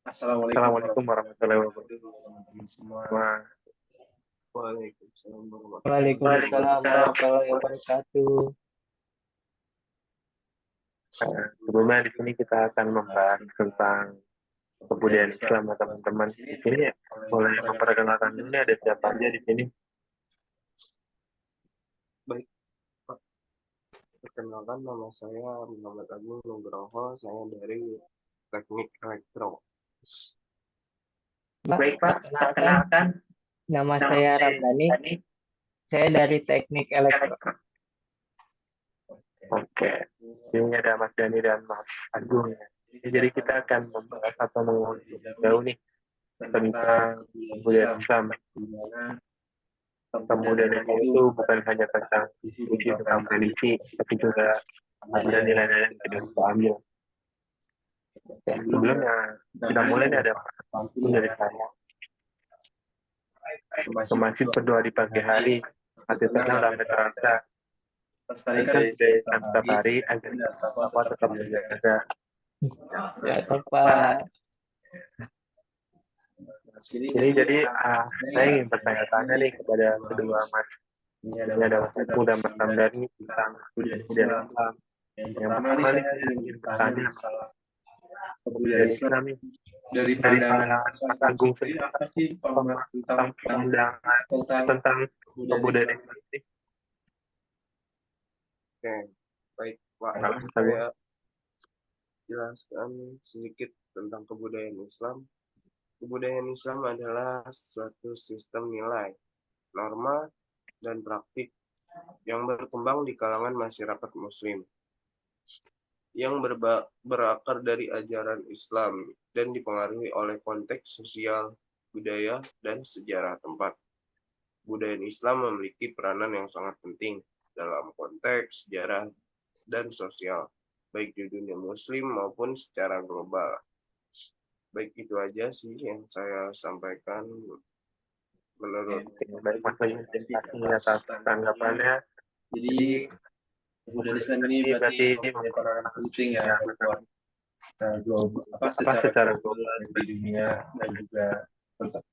Assalamualaikum Assalamualaikum warahmatullahi warahmatullahi wabarakatuh, wabarakatuh teman-teman semua. teman-teman. Waalaikumsalam warahmatullahi Waalaikumsalam wabarakatuh. warahmatullahi wabarakatuh. Sebelumnya di sini kita akan membahas tentang kebudayaan Islam ya, teman-teman. Di sini boleh memperkenalkan dulu nih, ada siapa aja di sini. Baik, Pak. Perkenalkan, nama saya Muhammad Agung Nugroho. Saya dari Teknik Elektro. Baik Pak, Perkenalkan, perkenalkan nama saya Ramdhani. Saya dari Teknik Elektro. Oke, ini ada Mas Dani dan Mas Agung ya. Jadi kita akan membahas atau mengulik jauh nih tentang kebudayaan Islam. Kebudayaan Islam itu bukan hanya tentang isi tentang tradisi, tapi juga ada nilai-nilai yang kita bisa ambil. Ya, sebelumnya kita mulai nih, ada pantun dari saya. Ke masjid berdoa di pagi hari, hati tenang dan terasa. Lestarikan budaya setiap hari agar apa tetap terjaga. Ya, Pak. Jadi saya ingin bertanya-tanya nih kepada kedua Mas. Ini ada Mas Agung dan Mas Ramdhani tentang kebudayaan Islam. Yang pertama nih saya ingin bertanya masalah kebudayaan Islam nih. Dari pandangan Mas Agung sendiri, apa sih tentang pandangan tentang kebudayaan Islam ini? Oke, baik, Pak. Kalau Mas Agung, Saya jelaskan sedikit tentang kebudayaan Islam. Kebudayaan Islam adalah suatu sistem nilai, norma, dan praktik yang berkembang di kalangan masyarakat Muslim, yang berakar dari ajaran Islam dan dipengaruhi oleh konteks sosial, budaya, dan sejarah tempat. Budaya Islam memiliki peranan yang sangat penting dalam konteks sejarah dan sosial, baik di dunia Muslim maupun secara global. Baik, itu aja sih yang saya sampaikan menurut. baik Mas Agung, terima kasih atas tanggapannya. Jadi kebudayaan Islam ini berarti mempunyai peranan penting ya buat global, secara global di dunia dan juga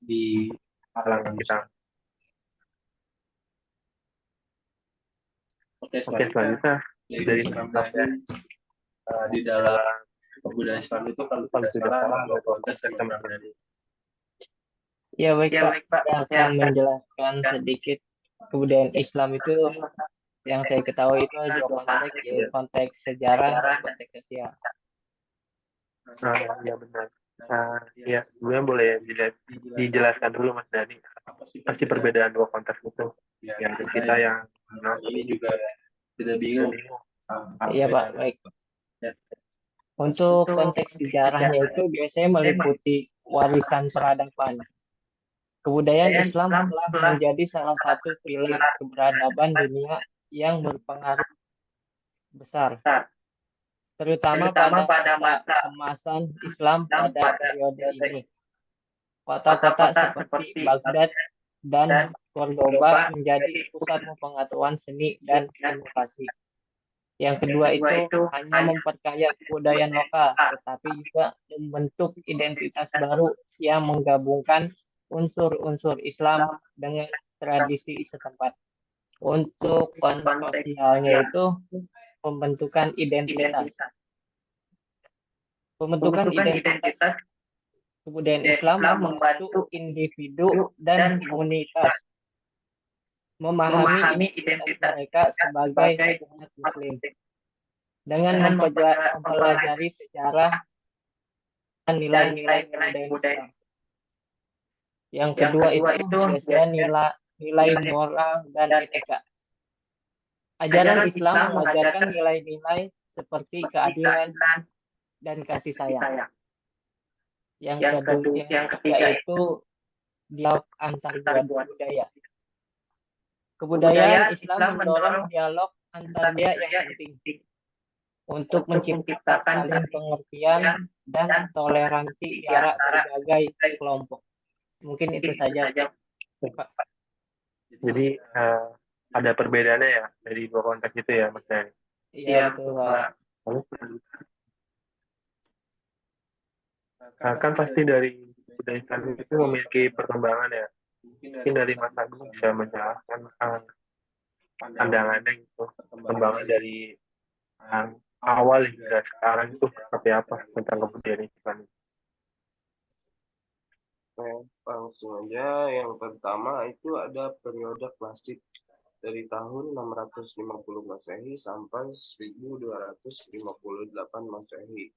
di Halang kita. Oke, Oke, selanjutnya dari Ramdhani, di dalam kebudayaan Islam itu kalau tidak salah ada dua konteks yang Ramdhani. Ya, baik Pak. Saya akan menjelaskan sedikit kebudayaan Islam itu yang saya ketahui itu ada dua konteks, yaitu konteks sejarah dan konteks sosial. Ya benar. Ya, sebelumnya boleh dijelaskan dulu Mas Dani. Pasti perbedaan dua konteks itu. Yang kita yang ini juga tidak bingung. Iya Pak, baik. Untuk konteks sejarahnya itu biasanya meliputi warisan peradaban. Kebudayaan Islam telah menjadi salah satu pilar keberadaban dunia yang berpengaruh besar, terutama pada masa kemasan Islam pada periode ini. Kota-kota seperti Baghdad dan Cordoba menjadi pusat pengetahuan seni dan inovasi. Yang kedua itu hanya memperkaya kebudayaan lokal, tetapi juga membentuk identitas baru yang menggabungkan unsur-unsur Islam dengan tradisi setempat. Untuk konteks sosialnya itu pembentukan identitas. Pembentukan identitas kebudayaan Islam membantu individu dan komunitas memahami identitas mereka sebagai umat Muslim dengan mempelajari sejarah dan nilai-nilai kebudayaan Islam. Yang kedua itu biasanya nilai moral dan etika. Ajaran Islam mengajarkan nilai-nilai seperti keadilan dan kasih sayang. Yang ketiga itu dialog antar budaya. Kebudayaan Islam mendorong dialog antar budaya yang penting untuk menciptakan saling pengertian dan toleransi di antara berbagai kelompok. Mungkin itu saja, Pak. Jadi ada perbedaannya ya dari dua konteks itu ya Mas Dani. Iya betul Pak. Kan pasti dari budaya Islam itu memiliki perkembangan ya. Mungkin dari Mas Agung bisa menjelaskan pandangannya gitu, perkembangan dari yang awal hingga sekarang itu seperti apa tentang kebudayaan Islam. Oke, langsung aja. Yang pertama itu ada periode klasik dari tahun 650 Masehi sampai 1258 Masehi.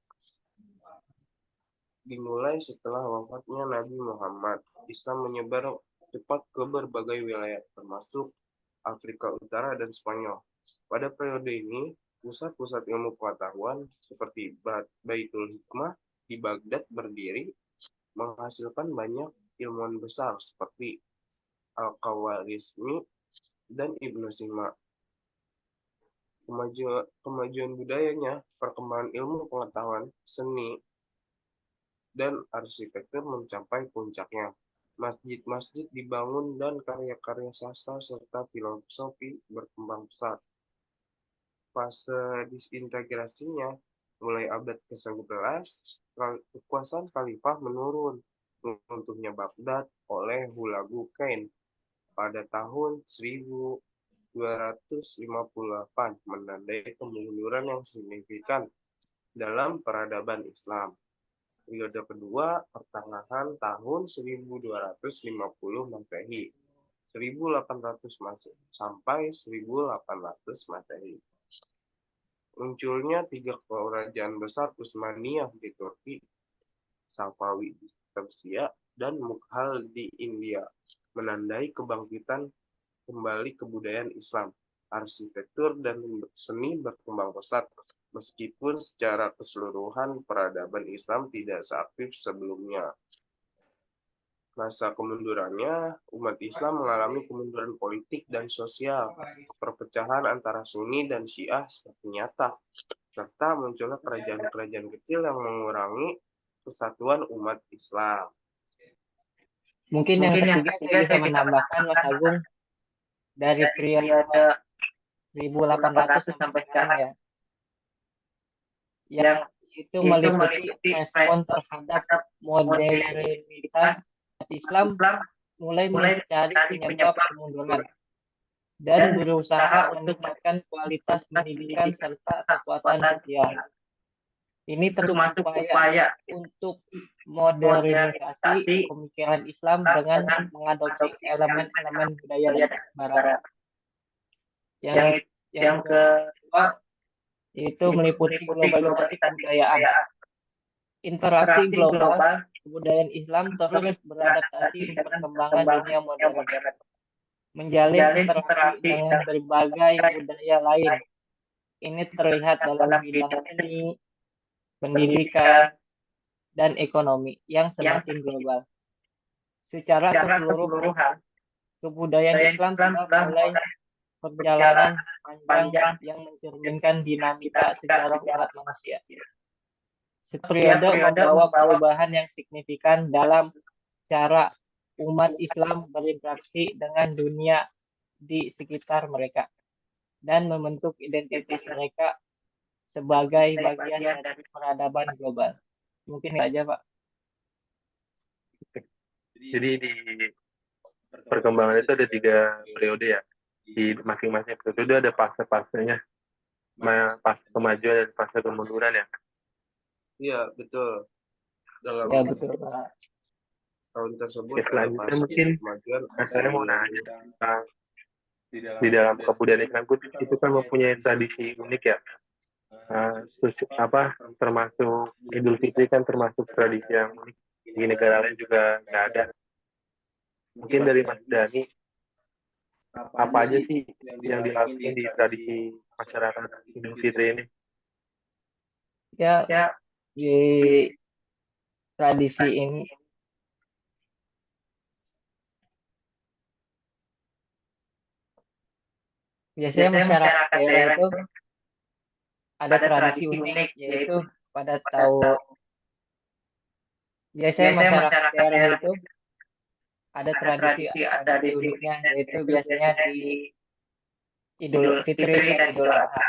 Dimulai setelah wafatnya Nabi Muhammad, Islam menyebar cepat ke berbagai wilayah, termasuk Afrika Utara dan Spanyol. Pada periode ini, pusat-pusat ilmu pengetahuan seperti Baitul Hikmah di Baghdad berdiri, menghasilkan banyak ilmuwan besar seperti Al-Khawarizmi dan Ibnu Sina. Kemajuan budayanya, perkembangan ilmu pengetahuan, seni, dan arsitektur mencapai puncaknya. Masjid-masjid dibangun dan karya-karya sastra serta filosofi berkembang pesat. Fase disintegrasinya mulai abad ke-11, kekuasaan khalifah menurun. Runtuhnya Baghdad oleh Hulagu Khan pada tahun 1258 menandai kemunduran yang signifikan dalam peradaban Islam. Periode kedua, pertengahan tahun 1250 Masehi, 1800 Masehi sampai 1800 Masehi. Munculnya 3 kerajaan besar Utsmaniyah di Turki, Safawi di Persia, dan Mughal di India, menandai kebangkitan kembali kebudayaan Islam. Arsitektur dan seni berkembang pesat, meskipun secara keseluruhan peradaban Islam tidak seaktif sebelumnya. Masa kemundurannya, umat Islam mengalami kemunduran politik dan sosial, perpecahan antara Sunni dan Syiah seperti nyata, serta munculnya kerajaan-kerajaan kecil yang mengurangi kesatuan umat Islam. Mungkin yang ketiga saya bisa menambahkan, Mas Agung, dari periode 1800 sampai sekarang ya, yang itu meliputi respon terhadap modernitas Islam, mulai mencari penyebab kemunduran dan berusaha meningkatkan kualitas pendidikan serta kekuatan sosial. Ini termasuk upaya untuk modernisasi pemikiran Islam dengan mengadopsi elemen-elemen budaya Barat. Yang kedua itu meliputi globalisasi kebudayaan. Interaksi global kebudayaan Islam terus beradaptasi perkembangan dunia modern, menjalin interaksi dengan berbagai budaya lain. Ini terlihat dalam bidang seni, pendidikan, dan ekonomi yang semakin global. Secara keseluruhan, kebudayaan Islam sudah mulai perjalanan panjang yang mencerminkan dinamika sejarah umat manusia. Periode membawa perubahan yang signifikan dalam cara umat Islam berinteraksi dengan dunia di sekitar mereka dan membentuk identitas mereka sebagai bagian dari peradaban global. Mungkin itu aja, Pak. Jadi di perkembangan itu ada 3 periode ya. Di masing-masing periode ada fase-fasenya, fase kemajuan dan fase kemunduran ya. Iya, betul. Dalam Ya, betul, Pak. tahun tersebut Oke, selanjutnya mungkin kemajuan saya mau nanya tentang di dalam kebudayaan Islam itu kan mempunyai tradisi unik ya. Termasuk Idul Fitri kan termasuk tradisi yang unik, di negara lain juga nggak ada. Mungkin dari Mas Dhani, apa aja sih yang dilakukan di tradisi masyarakat Idul Fitri ini? Ya, di tradisi ini biasanya masyarakat daerah itu ada tradisi unik, yaitu pada biasanya masyarakat daerah itu ada tradisi uniknya, yaitu biasanya di Idul Fitri dan Idul Adha.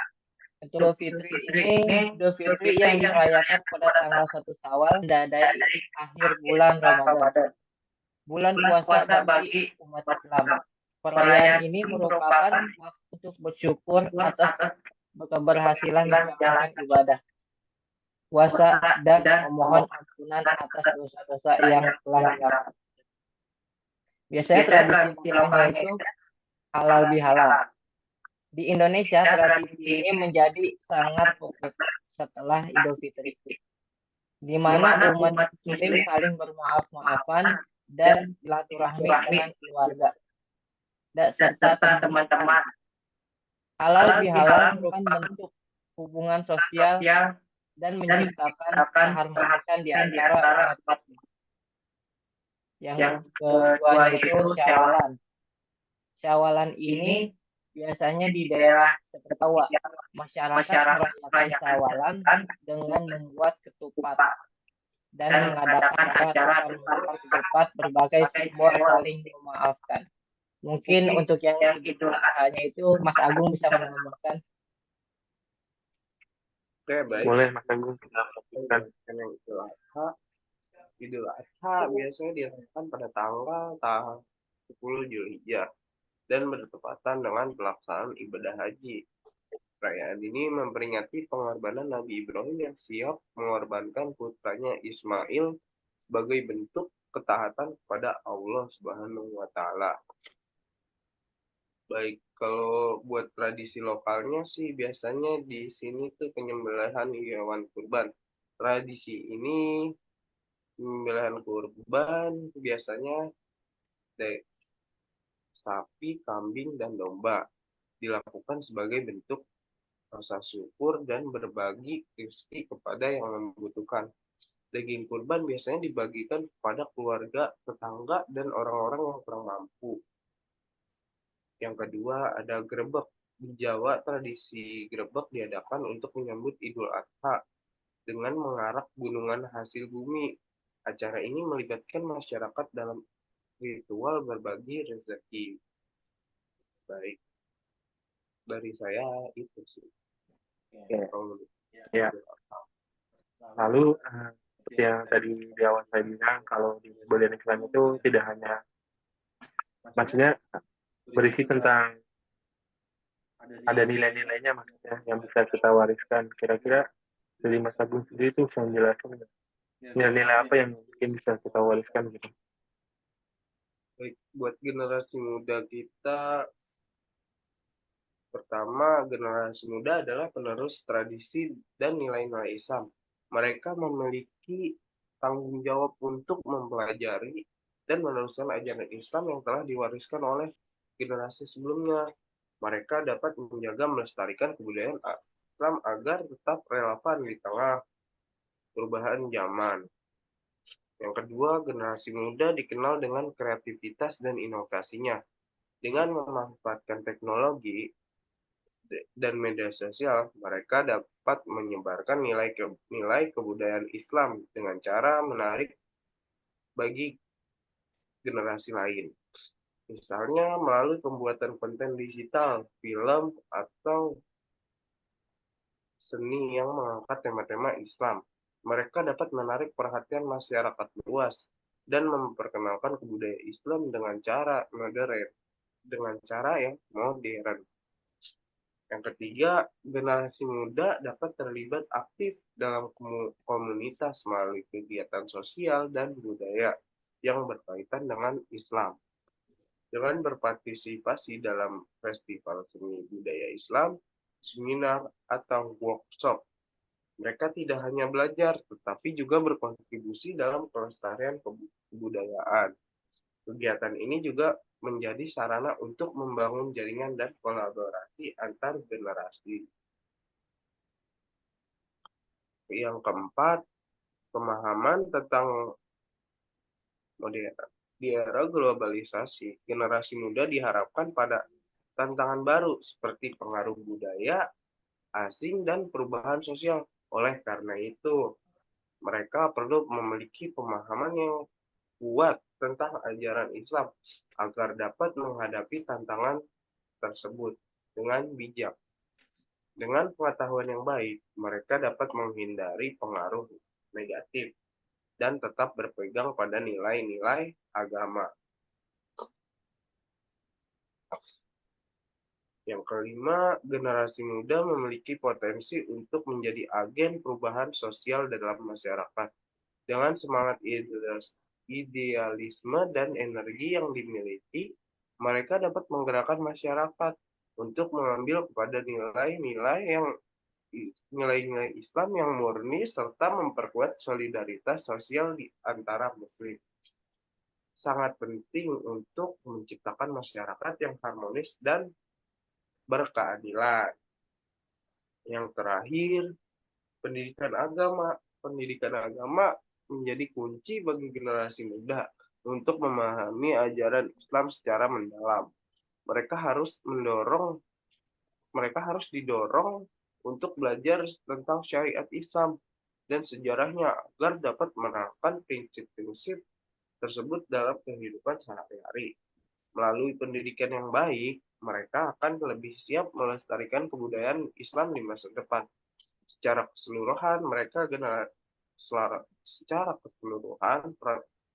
Idul Fitri yang dirayakan pada tanggal 1 Syawal dari akhir bulan Ramadan, bulan puasa bagi umat Islam. Perayaan ini merupakan hak untuk bersyukur atas keberhasilan menjalankan ibadah puasa dan memohon ampunan atas dosa-dosa yang telah dilakukan. Biasanya tradisi tilangnya itu halal bihalal. Di Indonesia, tradisi ini menjadi sangat populer setelah Idul Fitri, di mana umat Muslim saling bermaaf-maafan dan silaturahmi dengan keluarga serta teman-teman. Halal bihalal merupakan bentuk hubungan sosial dan menciptakan keharmonisan di antara umat Muslim. Yang kedua itu Syawalan. Syawalan ini biasanya di daerah seperti Jawa, masyarakat merayakan Syawalan dengan membuat ketupat dan mengadakan acara membuat ketupat berbagai simbol saling memaafkan. Mungkin untuk yang Idul Adha-nya itu Mas Agung bisa menambahkan. Oke, baik. Boleh Mas Agung kita lanjutkan. Yang Idul Adha biasanya dirayakan pada tanggal 10 Zulhijjah dan bertepatan dengan pelaksanaan ibadah haji. Perayaan ini memperingati pengorbanan Nabi Ibrahim yang siap mengorbankan putranya Ismail sebagai bentuk ketaatan kepada Allah Subhanahu wa Ta'ala. Baik, kalau buat tradisi lokalnya sih biasanya di sini tuh penyembelihan hewan kurban. Tradisi ini penyembelihan kurban biasanya dari sapi, kambing, dan domba dilakukan sebagai bentuk rasa syukur dan berbagi rezeki kepada yang membutuhkan. Daging kurban biasanya dibagikan kepada keluarga, tetangga, dan orang-orang yang kurang mampu. Yang kedua ada grebek. Di Jawa tradisi grebek diadakan untuk menyambut Idul Adha dengan mengarak gunungan hasil bumi. Acara ini melibatkan masyarakat dalam ritual berbagi rezeki. Baik, dari saya itu sih. Ya. Lalu seperti yang tadi di awal saya bilang, kalau di budaya Islam itu tidak hanya, maksudnya berisi tentang ada nilai-nilainya, maksudnya yang bisa kita wariskan. Kira-kira dari Mas Agung sendiri itu bisa menjelaskan nilai-nilai apa yang mungkin bisa kita wariskan gitu. Baik, buat generasi muda kita, pertama, generasi muda adalah penerus tradisi dan nilai-nilai Islam. Mereka memiliki tanggung jawab untuk mempelajari dan meneruskan ajaran Islam yang telah diwariskan oleh generasi sebelumnya. Mereka dapat menjaga melestarikan kebudayaan Islam agar tetap relevan di tengah perubahan zaman. Yang kedua, generasi muda dikenal dengan kreativitas dan inovasinya. Dengan memanfaatkan teknologi dan media sosial, mereka dapat menyebarkan nilai kebudayaan Islam dengan cara menarik bagi generasi lain. Misalnya melalui pembuatan konten digital, film, atau seni yang mengangkat tema-tema Islam. Mereka dapat menarik perhatian masyarakat luas dan memperkenalkan kebudayaan Islam dengan cara yang modern. Yang ketiga, generasi muda dapat terlibat aktif dalam komunitas melalui kegiatan sosial dan budaya yang berkaitan dengan Islam. Dengan berpartisipasi dalam festival seni budaya Islam, seminar, atau workshop, mereka tidak hanya belajar, tetapi juga berkontribusi dalam pelestarian kebudayaan. Kegiatan ini juga menjadi sarana untuk membangun jaringan dan kolaborasi antar generasi. Yang keempat, pemahaman tentang modern. Di era globalisasi, generasi muda diharapkan pada tantangan baru seperti pengaruh budaya asing dan perubahan sosial. Oleh karena itu, mereka perlu memiliki pemahaman yang kuat tentang ajaran Islam agar dapat menghadapi tantangan tersebut dengan bijak. Dengan pengetahuan yang baik, mereka dapat menghindari pengaruh negatif dan tetap berpegang pada nilai-nilai agama. Yang kelima, generasi muda memiliki potensi untuk menjadi agen perubahan sosial dalam masyarakat. Dengan semangat idealisme dan energi yang dimiliki, mereka dapat menggerakkan masyarakat untuk mengambil kepada nilai-nilai Islam yang murni serta memperkuat solidaritas sosial di antara Muslim. Sangat penting untuk menciptakan masyarakat yang harmonis dan berkeadilan. Yang terakhir, pendidikan agama. Pendidikan agama menjadi kunci bagi generasi muda untuk memahami ajaran Islam secara mendalam. Mereka harus didorong untuk belajar tentang syariat Islam dan sejarahnya agar dapat menerapkan prinsip-prinsip tersebut dalam kehidupan sehari-hari. Melalui pendidikan yang baik, mereka akan lebih siap melestarikan kebudayaan Islam di masa depan. Secara keseluruhan,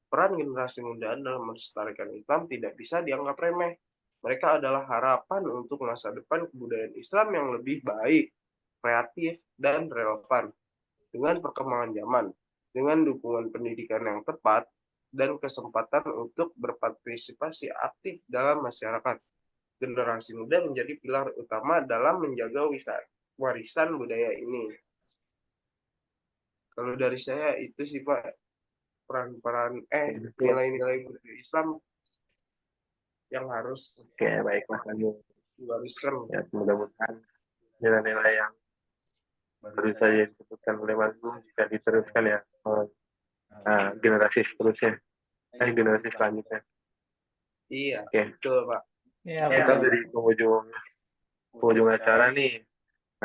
peran generasi muda dalam melestarikan Islam tidak bisa dianggap remeh. Mereka adalah harapan untuk masa depan kebudayaan Islam yang lebih baik, kreatif, dan relevan dengan perkembangan zaman. Dengan dukungan pendidikan yang tepat dan kesempatan untuk berpartisipasi aktif dalam masyarakat, generasi muda menjadi pilar utama dalam menjaga warisan budaya ini. Kalau dari saya itu sih Pak, nilai-nilai budaya Islam yang harus Oke, baik Mas Agung. diwariskan. Ya, mudah-mudahan nilai-nilai yang baru saja disebutkan oleh Mas Agung bisa diteruskan ya oleh generasi seterusnya, generasi selanjutnya. Iya, Oke. betul Pak. Ya, Kita betul. dari penghujung acara nih.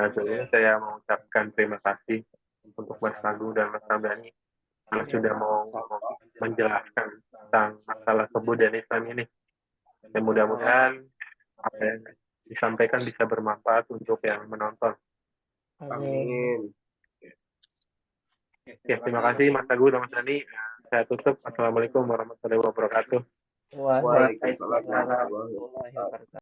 Nah, sebelumnya saya mengucapkan terima kasih untuk Mas Agung dan Mas Ramdhani yang sudah mau menjelaskan tentang masalah kebudayaan Islam ini. Dan mudah-mudahan apa yang disampaikan bisa bermanfaat untuk yang menonton. Amin. Ya, terima kasih Mas Agung dan Mas Dhani. Saya tutup. Assalamualaikum warahmatullahi wabarakatuh. Waalaikumsalam Waalaikumsalam warahmatullahi warahmatullahi wabarakatuh.